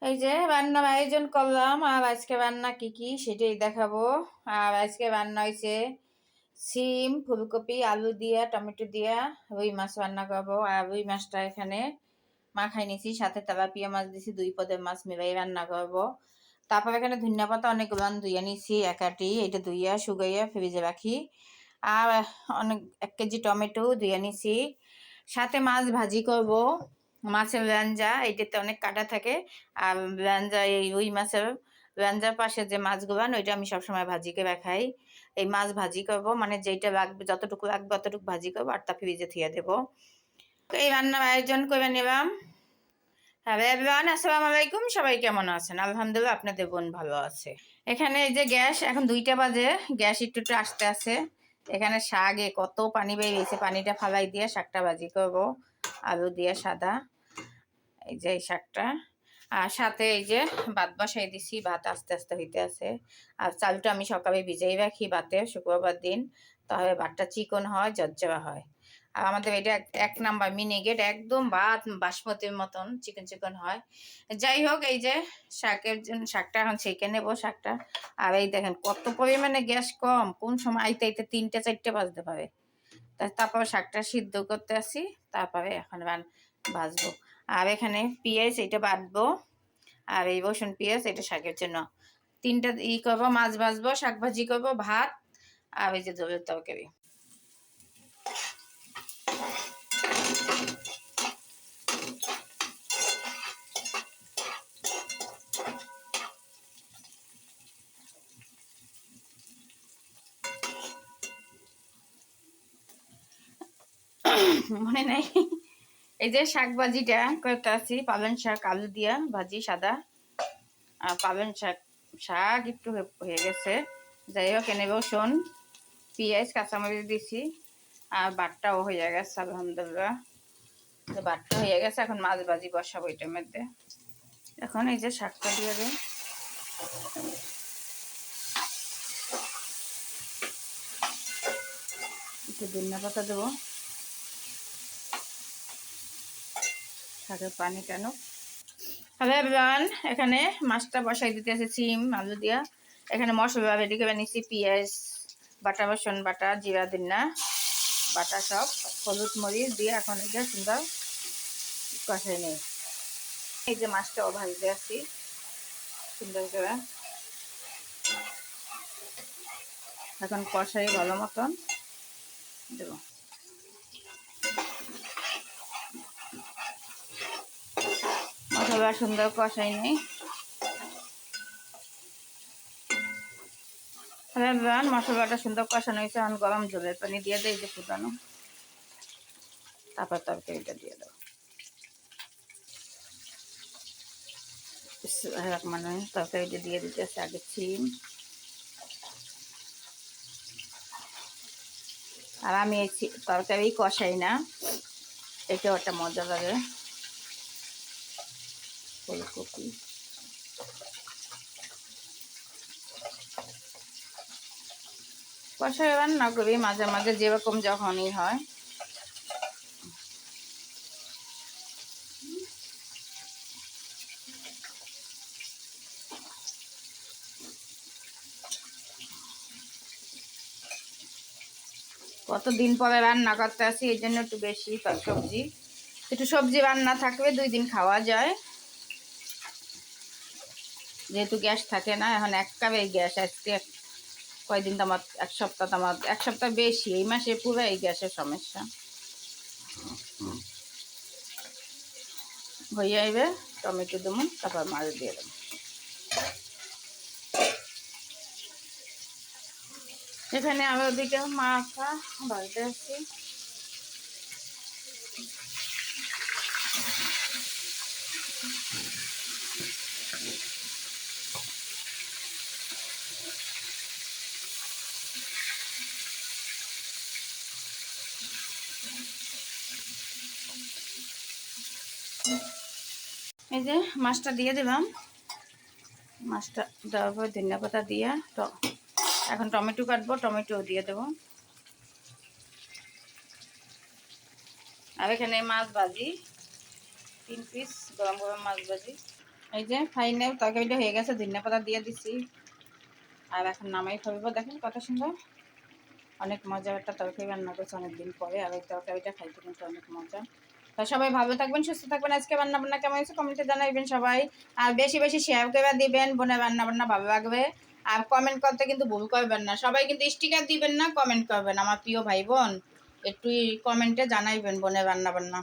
এই যে রান্নার আয়োজন করলাম, আর আজকে রান্না কি কি সেটাই দেখাবো। আর আজকে রান্না হয়েছে সিম, ফুলকপি, আলু দিয়া, টমেটো দিয়া রুই মাছ রান্না করবো। আর রুই মাছটা এখানে মাখাই নিছি, সাথে তেলাপিয়া মাছ দিছি, 2 পদের মাছ মিলাই রান্না করবো। তারপর এখানে ধনিয়া পাতা অনেকগুলো ধুইয়া নিছি, একাটি এটা ধুইয়া শুকাইয়া ফ্রিজে রাখি। আর অনেক 1 কেজি টমেটো ধুইয়া নিছি। সাথে মাছ ভাজি করব, মাছের ল্যাঞ্জা, এটাতে অনেক কাটা থাকে। আর ল্যাঞ্জা, এই রুই মাছের ল্যাঞ্জার পাশে যে মাছগুলো ওইটা আমি সবসময় ভাজি করে খাই। এই মাছ ভাজি করব, মানে যেটা লাগবে, যতটুকু লাগবে অতটুকু ভাজি করবো, আর তা ফ্রিজে থুয়ে দেবো। এই রান্নার আয়োজন করে নিলাম। হ্যালো এভরিওয়ান, আসসালামু আলাইকুম। সবাই কেমন আছেন? আলহামদুলিল্লাহ, আপনাদের বোন ভালো আছে। এখানে এই যে গ্যাস এখন 2টা বাজে, গ্যাস একটু একটু আসতে আছে। এখানে শাকে কত পানি বেরিয়েছে, পানিটা ফালাই দিয়ে শাকটা ভাজি করব, আলু দিয়ে সাদা। এই যে এই শাকটা, আর সাথে এই যে ভাত বসাই দিছি, ভাত আস্তে আস্তে হইতে আছে। আর চালটা আমি সকালে ভিজাই রাখি ভাতে, শুক্রবার দিন, তাহলে ভাতটা চিকন হয়, ঝরঝরা হয়। আর আমাদের এটা 1 নাম্বার মিনিকেট, একদম ভাত বাসমতির মতন চিকন চিকন হয়। যাই হোক, এই যে শাকের জন্য শাকটা এখন ছেঁকে নেবো শাকটা। আর এই দেখেন কত পরিমাণে গ্যাস কম, কোন সময় আইতে আইতে 3টে 4টে বাজতে পারে। তারপর শাকটা সিদ্ধ করতে আসি, তারপরে এখন ভাজবো। আর এখানে পেঁয়াজ, এটা বাটবো। আর এই রসুন পেঁয়াজ, এটা শাকের জন্য। 3টা করবো, মাছ ভাজবো, শাক ভাজি করবো, ভাত, আর এই যে ঝোলের তরকারি। মনে নাই। এই যে শাক ভাজিটা করতে আসি, পালং শাক আলু দিয়া ভাজি সাদা। আর পালং শাক শাক একটু হয়ে গেছে। যাই হোক, এনে রসুন পেঁয়াজ কাঁচামরিচ দিছি, আর বাটটাও হয়ে গেছে আলহামদুলিল্লাহ। বাটটা হয়ে গেছে, এখন মাছ ভাজি বসাবো এটার মধ্যে। এখন এই যে শাকটা দিয়ে দেব, একটু ধনিয়া পাতা দেবো, শাকের পানি কেন। হ্যালো এভরিওয়ান, এখানে মাছটা বসাই দিতে আছে, সিম আলু দিয়া। এখানে মশলা রেডি করে নিচ্ছি, পেঁয়াজ বাটা, রসুন বাটা, জিরা দিনা বাটা, সব হলুদ মরিচ দিয়ে এখন এটা সুন্দর কষাই নেই। এই যে মাছটাও ভাজতে আসছি সুন্দর করে, এখন কষাই ভালো মতন দেব। মশলা সুন্দর কষাই নেই। মশলাটা সুন্দর কষানো হয়েছে, এখন গরম জলের পানি দিয়ে দেয়, যে ফুটানো, তারপর তরকারিটা দিয়ে দেবো। মানে তরকারিটা দিয়ে দিতেছে আগে সিম। আর আমি এই তরকারি কষাই না, এটাও একটা মজা লাগে। ফুলকপি কষাই রান্না করি মাঝে মাঝে, যেরকম যখনই হয়। কতদিন পরে রান্না করতে আসি, এই জন্য একটু বেশি সবজি, একটু সবজি রান্না থাকলে 2 দিন খাওয়া যায়, যেহেতু গ্যাস থাকে না। এখন একবারে গ্যাস, আজকে কয়দিন তো আমার 1 সপ্তাহ, তো আমার 1 সপ্তাহ বেশি, এই মাসে পুরো এই গ্যাসের সমস্যা হয়ে আইবে। টমেটো দেবো, তারপর মাছ দিয়ে দেবো। এখানে আবার 2টা মাথা ভাজতে আসছি। এই যে মাছটা দিয়ে দিলাম, মাছটা দেওয়ার পর ধনিয়া পাতা দিয়ে এখন টমেটো কাটবো, টমেটো দিয়ে দেবো। আর এখানে মাছ ভাজি, 3 পিস গরম গরম মাছ ভাজি, এই যে ফাইনাল তরকারিটা হয়ে গেছে, ধনিয়া পাতা দিয়ে দিছি। আর এখন নামাই ফেলবো। দেখেন কত সুন্দর, অনেক মজার একটা তরকারি রান্না করছে অনেকদিন পরে। আর এই তরকারিটা খাইতে কিন্তু অনেক মজা। তা সবাই ভালো থাকবেন, সুস্থ থাকবেন। আজকে রান্না বান্না কেমন হয়েছে কমেন্টে জানাইবেন সবাই। আর বেশি বেশি শেয়ার করে দিবেন, বোনের রান্না বান্না ভালো লাগবে। আর কমেন্ট করতে কিন্তু ভুল করবেন না, সবাই কিন্তু স্টিকার দিবেন না, কমেন্ট করবেন। আমার প্রিয় ভাই বোন, একটু কমেন্টে জানাইবেন বোনের রান্না বান্না।